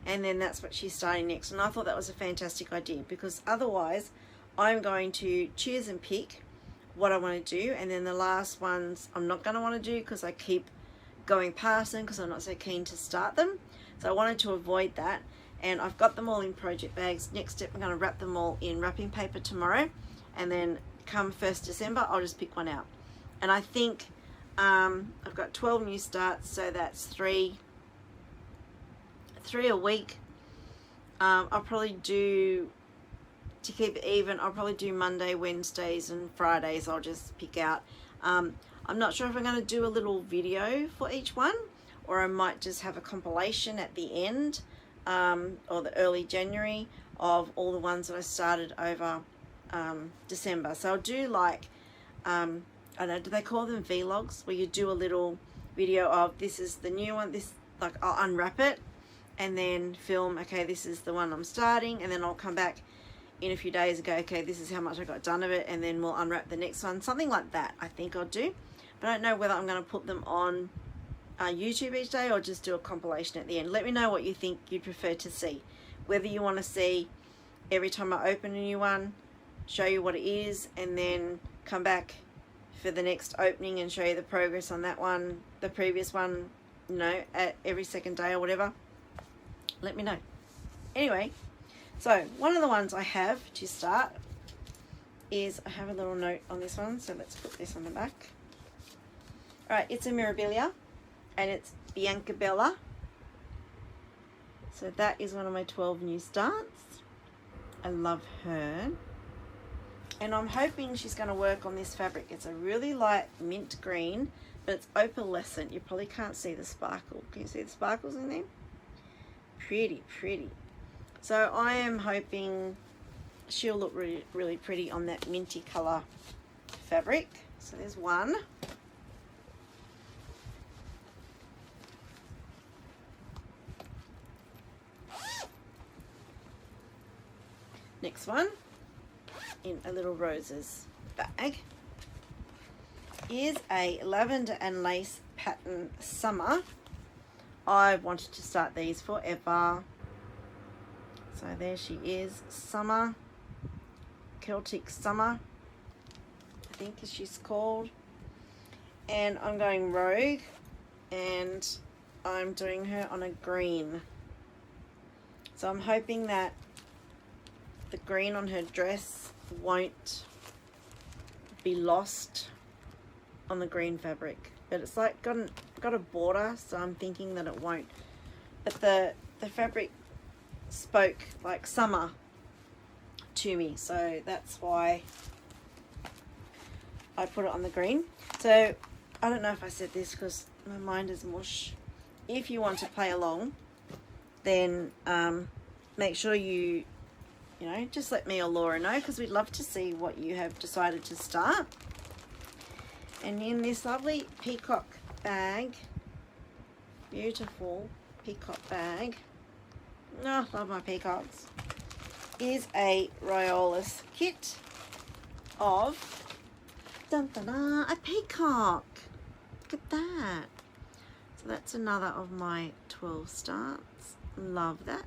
and then that's what she's starting next. And I thought that was a fantastic idea, because otherwise I'm going to choose and pick what I want to do, and then the last ones I'm not going to want to do because I keep going past them because I'm not so keen to start them. So I wanted to avoid that, and I've got them all in project bags. Next step, I'm going to wrap them all in wrapping paper tomorrow, and then come 1st December I'll just pick one out. And I think I've got 12 new starts, so that's three a week. I'll probably do, to keep it even, I'll probably do Monday, Wednesdays and Fridays. I'll just pick out. I'm not sure if I'm going to do a little video for each one, or I might just have a compilation at the end, or the early January, of all the ones that I started over December. So I'll do like, I don't know, do they call them vlogs, where you do a little video of, this is the new one, this, like I'll unwrap it and then film, okay, this is the one I'm starting, and then I'll come back in a few days and go, okay, this is how much I got done of it, and then we'll unwrap the next one. Something like that I think I'll do, but I don't know whether I'm going to put them on YouTube each day or just do a compilation at the end. Let me know what you think you'd prefer to see, whether you want to see every time I open a new one, show you what it is, and then come back for the next opening and show you the progress on that one, the previous one, you know, at every second day or whatever. Let me know. Anyway, so one of the ones I have to start is, I have a little note on this one, so let's put this on the back. Alright, it's a Mirabilia, and it's Bianca Bella. So that is one of my 12 new starts. I love her. And I'm hoping she's going to work on this fabric. It's a really light mint green, but it's opalescent. You probably can't see the sparkle. Can you see the sparkles in there? Pretty, pretty. So I am hoping she'll look really, really pretty on that minty colour fabric. So there's one. Next one, in a little roses bag, is a lavender and lace pattern summer. I've wanted to start these forever. So there she is, Summer, Celtic Summer, I think as she's called. And I'm going rogue, and I'm doing her on a green. So I'm hoping that the green on her dress won't be lost on the green fabric, but it's like got a border, so I'm thinking that it won't. But the fabric spoke like summer to me, so that's why I put it on the green. So I don't know if I said this because my mind is mush. If you want to play along, then make sure you know, just let me or Laura know, because we'd love to see what you have decided to start. And in this lovely peacock bag, beautiful peacock bag, oh, love my peacocks, is a Riolis kit of, dun, dun, dun, a peacock. look at that. So that's another of my 12 starts. Love that.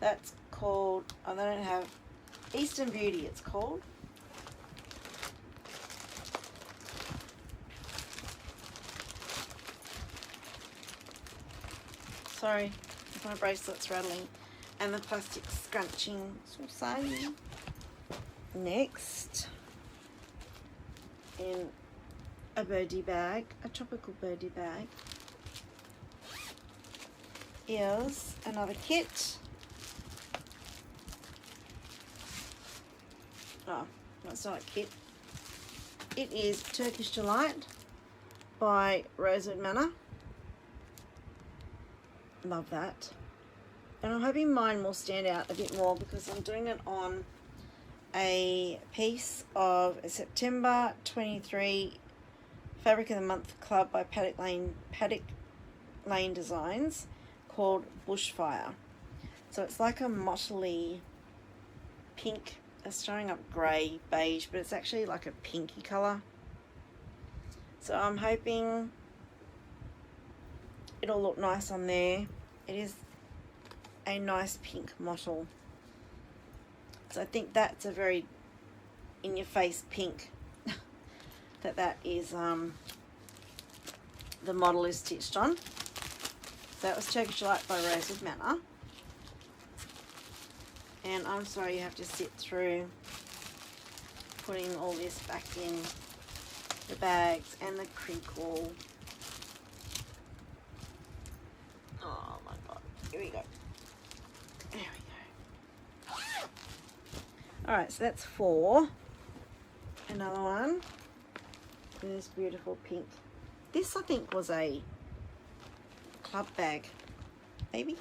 That's called, oh, they don't have, Eastern Beauty it's called. Sorry, my bracelet's rattling. And the plastic scrunching. So sorry. Next, in a birdie bag, a tropical birdie bag, is another kit. Oh, that's not a kit. It is Turkish Delight by Rosewood Manor. Love that. And I'm hoping mine will stand out a bit more because I'm doing it on a piece of a September 23 Fabric of the Month Club by Paddock Lane Designs called Bushfire. So it's like a mottly pink. It's showing up grey, beige, but it's actually like a pinky colour. So I'm hoping it'll look nice on there. It is a nice pink mottle. So I think that's a very in-your-face pink that is the model is stitched on. So that was Turkish Delight by Rosewood Manor. And I'm sorry you have to sit through putting all this back in the bags and the crinkle. Oh my god. Here we go. There we go. Alright, so that's 4. Another one. And this beautiful pink. This I think was a club bag. Maybe.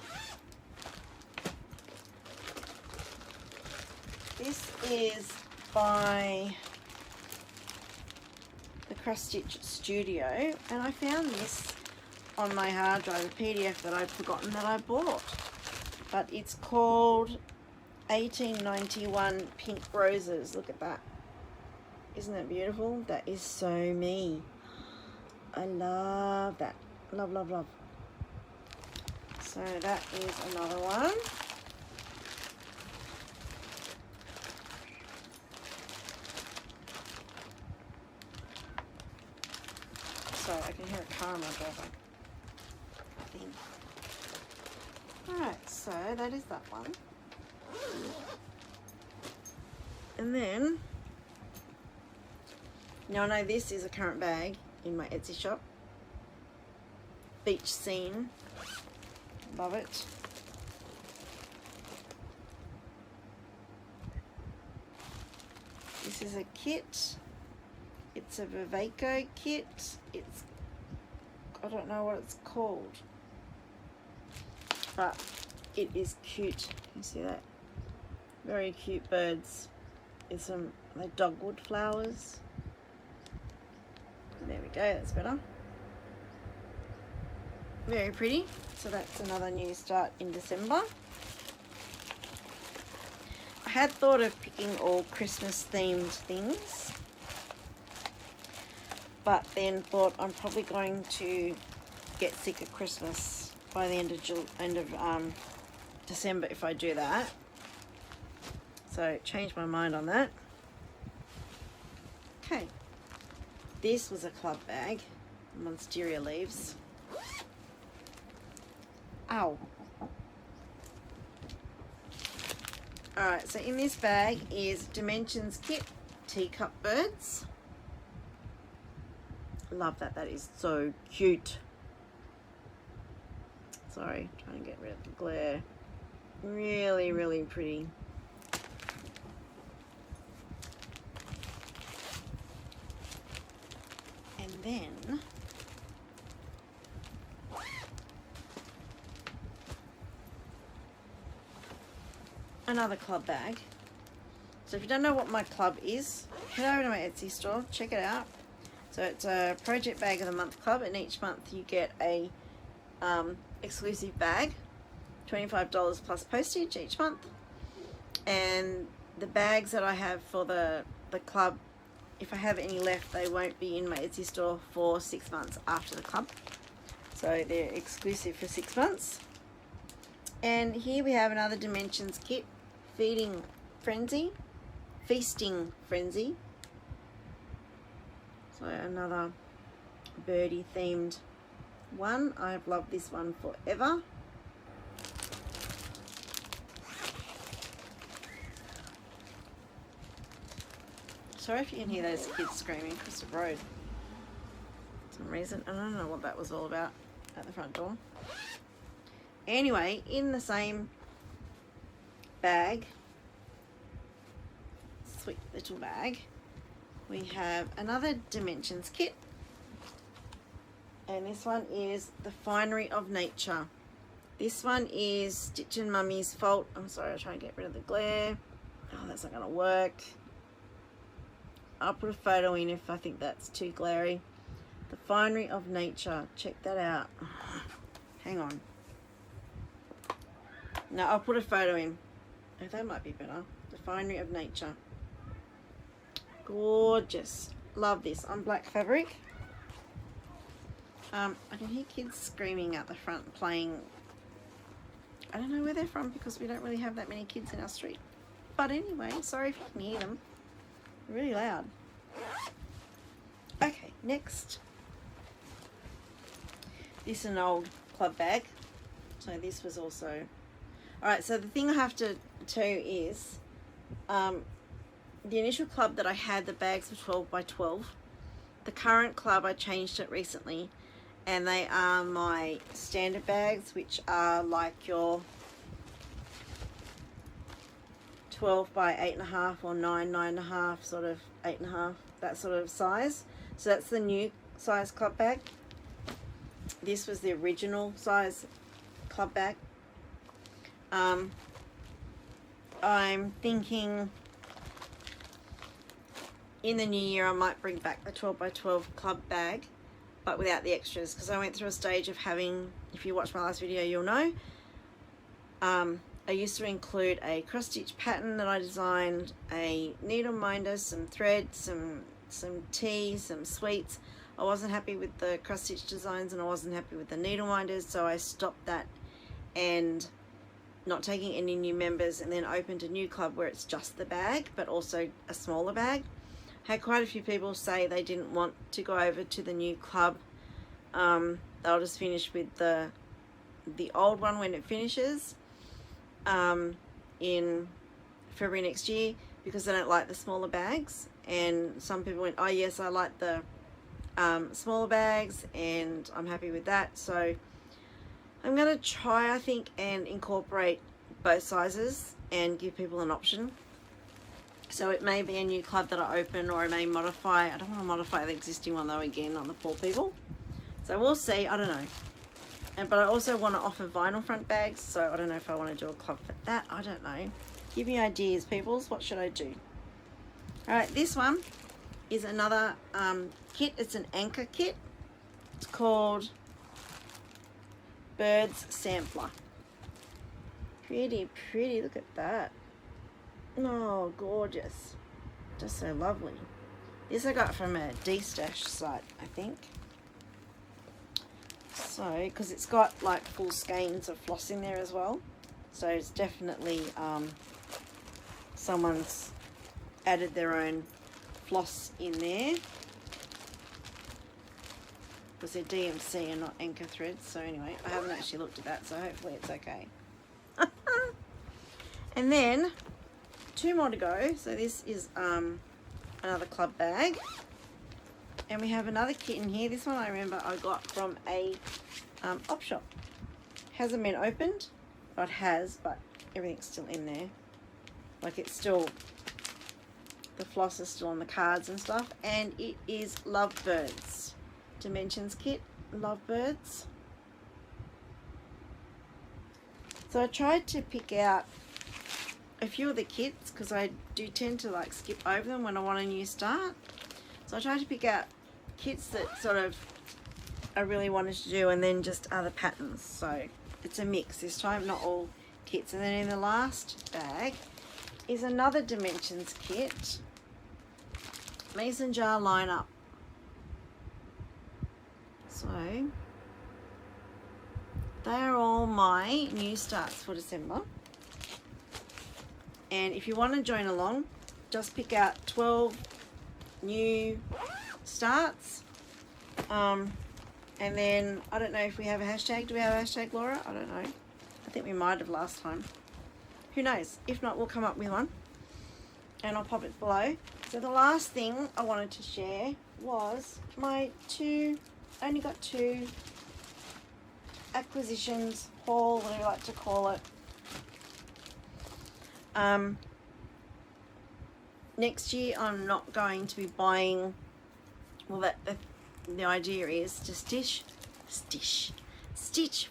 This is by the Cross Stitch Studio, and I found this on my hard drive, a PDF that I'd forgotten that I bought. But it's called 1891 Pink Roses. Look at that. Isn't that beautiful? That is so me. I love that. Love, love, love. So that is another one. Sorry, I can hear a car on my driveway. Alright, so that is that one. And then, now I know this is a current bag in my Etsy shop. Beach Scene. Love it. This is a kit. It's a Vivaco kit. It's, I don't know what it's called, but it is cute. You see that? Very cute birds. It's some like dogwood flowers. There we go, that's better. Very pretty. So that's another new start in December. I had thought of picking all Christmas themed things, but then thought I'm probably going to get sick of Christmas by the end of December if I do that. So changed my mind on that. Okay, this was a club bag, Monstera leaves. Ow. Alright, so in this bag is Dimensions Kit Teacup Birds. Love that, that is so cute. Sorry, trying to get rid of the glare. Really, really pretty. And then another club bag. So if you don't know what my club is, head over to my Etsy store, check it out. So it's a Project Bag of the Month Club, and each month you get a exclusive bag, $25 plus postage each month. And the bags that I have for the club if I have any left, they won't be in my Etsy store for 6 months after the club. So they're exclusive for 6 months. And here we have another Dimensions kit, Feasting Frenzy. So another birdie themed one. I've loved this one forever. Sorry if you can hear those kids screaming across the road. For some reason, I don't know what that was all about at the front door. Anyway, in the same bag, sweet little bag, we have another Dimensions kit. And this one is the Finery of Nature. This one is Stitch and Mummy's Fault. I'm sorry, I'll try and get rid of the glare. Oh, that's not going to work. I'll put a photo in if I think that's too glary. The Finery of Nature. Check that out. Hang on. No, I'll put a photo in. Oh, that might be better. The Finery of Nature. Gorgeous. Love this on black fabric. I can hear kids screaming out the front playing. I don't know where they're from because we don't really have that many kids in our street. But anyway, sorry if you can hear them. They're really loud. Okay, next. This is an old club bag. So this was also... Alright, so the thing I have to tell you is the initial club that I had, the bags were 12 by 12. The current club, I changed it recently, and they are my standard bags, which are like your 12 by 8.5 or 9.5, sort of 8.5, that sort of size. So that's the new size club bag. This was the original size club bag. I'm thinking in the new year I might bring back the 12 by 12 club bag, but without the extras, because I went through a stage of having, if you watched my last video you'll know, I used to include a cross stitch pattern that I designed, a needle minder, some thread, some tea, some sweets. I wasn't happy with the cross stitch designs and I wasn't happy with the needle minders, so I stopped that and not taking any new members, and then opened a new club where it's just the bag but also a smaller bag. Had quite a few people say they didn't want to go over to the new club. They'll just finish with the old one when it finishes in February next year, because they don't like the smaller bags. And some people went, oh yes, I like the smaller bags and I'm happy with that. So I'm going to try, I think, and incorporate both sizes and give people an option. So it may be a new club that I open, or I may modify. I don't want to modify the existing one though again on the poor people. So we'll see, I don't know. But I also want to offer vinyl front bags, so I don't know if I want to do a club for that. I don't know. Give me ideas, peoples. What should I do? Alright, this one is another kit. It's an anchor kit. It's called Birds Sampler. Pretty, pretty. Look at that. Oh, gorgeous. Just so lovely. This I got from a D-Stash site, I think. So, because it's got like full skeins of floss in there as well. So it's definitely someone's added their own floss in there. Because they're DMC and not anchor threads. So anyway, I haven't actually looked at that, so hopefully it's okay. And then 2 more to go. So this is another club bag. And we have another kit in here. This one I remember I got from a op shop. Hasn't been opened. Well, it has, but everything's still in there. Like it's still, the floss is still on the cards and stuff. And it is Lovebirds. Dimensions kit, Lovebirds. So I tried to pick out a few of the kits because I do tend to like skip over them when I want a new start. So I tried to pick out kits that sort of I really wanted to do, and then just other patterns. So it's a mix this time, not all kits. And then in the last bag is another Dimensions kit. mason jar lineup. So they are all my new starts for December. And if you want to join along, just pick out 12 new starts. And then, I don't know if we have a hashtag. Do we have a hashtag, Laura? I don't know. I think we might have last time. Who knows? If not, we'll come up with one. And I'll pop it below. So the last thing I wanted to share was my only got 2 acquisitions, haul, whatever you like to call it. Next year I'm not going to be buying, well, the idea is to stitch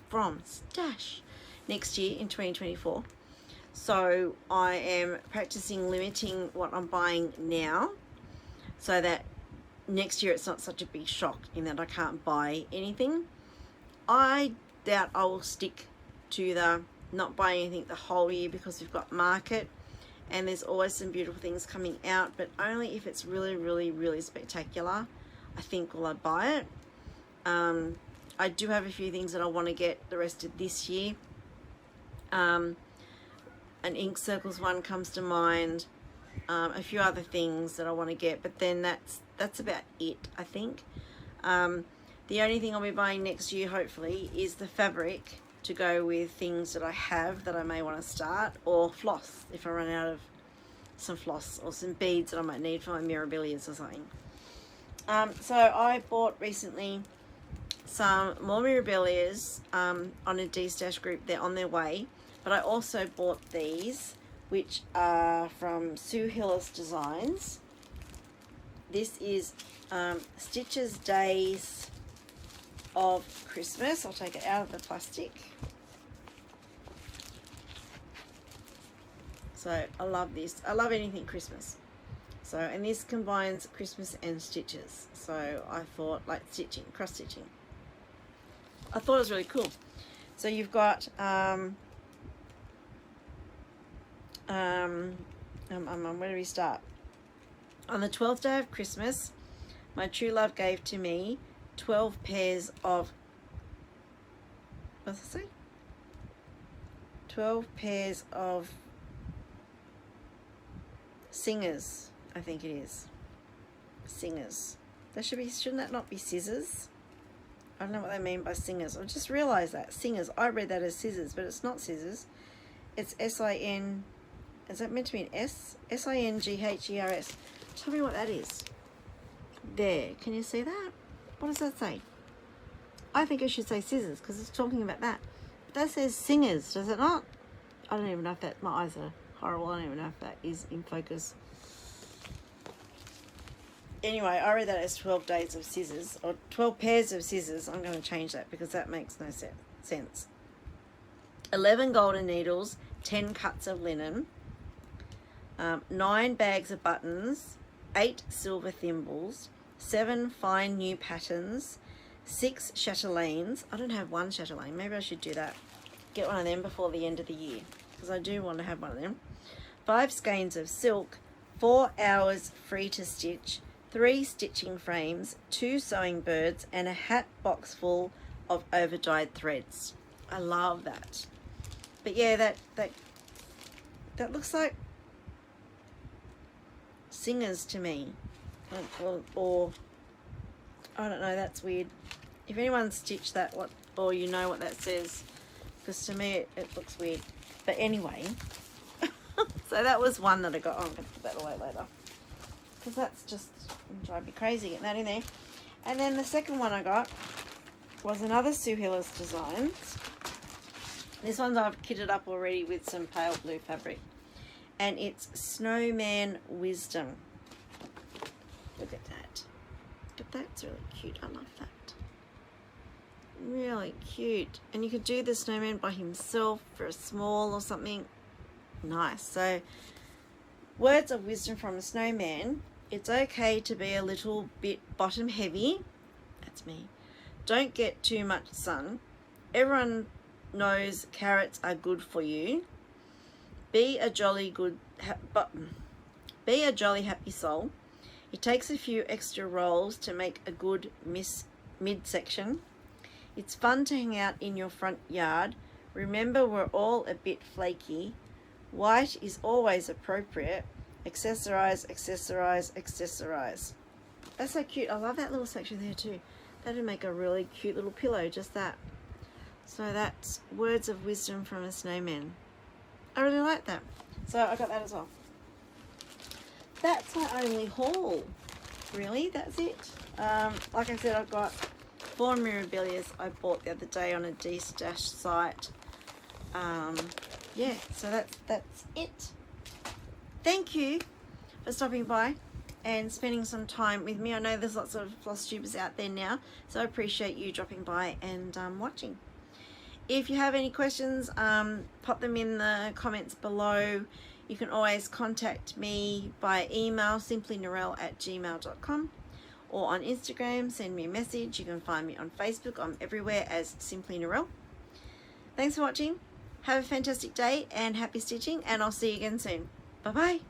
from stash next year in 2024. So I am practicing limiting what I'm buying now so that next year it's not such a big shock in that I can't buy anything. I doubt I will stick to the not buying anything the whole year because we've got market and there's always some beautiful things coming out, but only if it's really, really, really spectacular, I think will I buy it. I do have a few things that I want to get the rest of this year. An ink circles one comes to mind, a few other things that I want to get, but then that's about it, I think. The only thing I'll be buying next year, hopefully, is the fabric to go with things that I have that I may want to start, or floss if I run out of some floss, or some beads that I might need for my mirabilias or something. So I bought recently some more mirabilias on a D-Stash group. They're on their way, but I also bought these, which are from Sue Hillis Designs. This is Stitches Days of Christmas. I'll take it out of the plastic. So I love this. I love anything Christmas. So, and this combines Christmas and stitches. So I thought, like stitching, cross stitching. I thought it was really cool. So you've got where do we start? On the 12th day of Christmas, my true love gave to me 12 pairs of, what's it say? 12 pairs of singers, I think it is. Singers. That shouldn't that not be scissors? I don't know what they mean by singers. I just realised that. Singers. I read that as scissors, but it's not scissors. It's S-I-N. Is that meant to be an S? S-I-N-G-H-E-R-S. Tell me what that is. There. Can you see that? What does that say? I think I should say scissors because it's talking about that. But that says singers, does it not? I don't even know if that... My eyes are horrible. I don't even know if that is in focus. Anyway, I read that as 12 days of scissors, or 12 pairs of scissors. I'm going to change that because that makes no sense. 11 golden needles, 10 cuts of linen, 9 bags of buttons, 8 silver thimbles, 7 fine new patterns, 6 chatelaines. I don't have one chatelaine. Maybe I should do that. Get one of them before the end of the year because I do want to have one of them. 5 skeins of silk, 4 hours free to stitch, 3 stitching frames, 2 sewing birds, and a hat box full of over-dyed threads. I love that. But yeah, that looks like singers to me. Or I don't know, that's weird. If anyone stitched that, or you know what that says, because to me it looks weird. But anyway, so that was one that I got. Oh, I'm going to put that away later, because that's just drive me crazy getting that in there. And then the second one I got was another Sue Hillis Designs. This one's I've kitted up already with some pale blue fabric, and it's Snowman Wisdom. Look at that. Look at that. It's really cute. I love that. Really cute. And you could do the snowman by himself for a small or something. Nice. So, words of wisdom from a snowman. It's okay to be a little bit bottom heavy. That's me. Don't get too much sun. Everyone knows carrots are good for you. Be a jolly happy soul. It takes a few extra rolls to make a good midsection. It's fun to hang out in your front yard. Remember, we're all a bit flaky. White is always appropriate. Accessorize, accessorize, accessorize. That's so cute. I love that little section there too. That'd make a really cute little pillow, just that. So that's words of wisdom from a snowman. I really like that. So I got that as well. That's my only haul, really. That's it. Like I said, I've got 4 mirabilias I bought the other day on a D-Stash site. Yeah, so that's it. Thank you for stopping by and spending some time with me. I know there's lots of Flosstubers out there now, so I appreciate you dropping by and watching. If you have any questions, pop them in the comments below. You can always contact me by email, simplynorelle@gmail.com, or on Instagram, send me a message. You can find me on Facebook. I'm everywhere as Simply Norelle. Thanks for watching. Have a fantastic day and happy stitching, and I'll see you again soon. Bye-bye.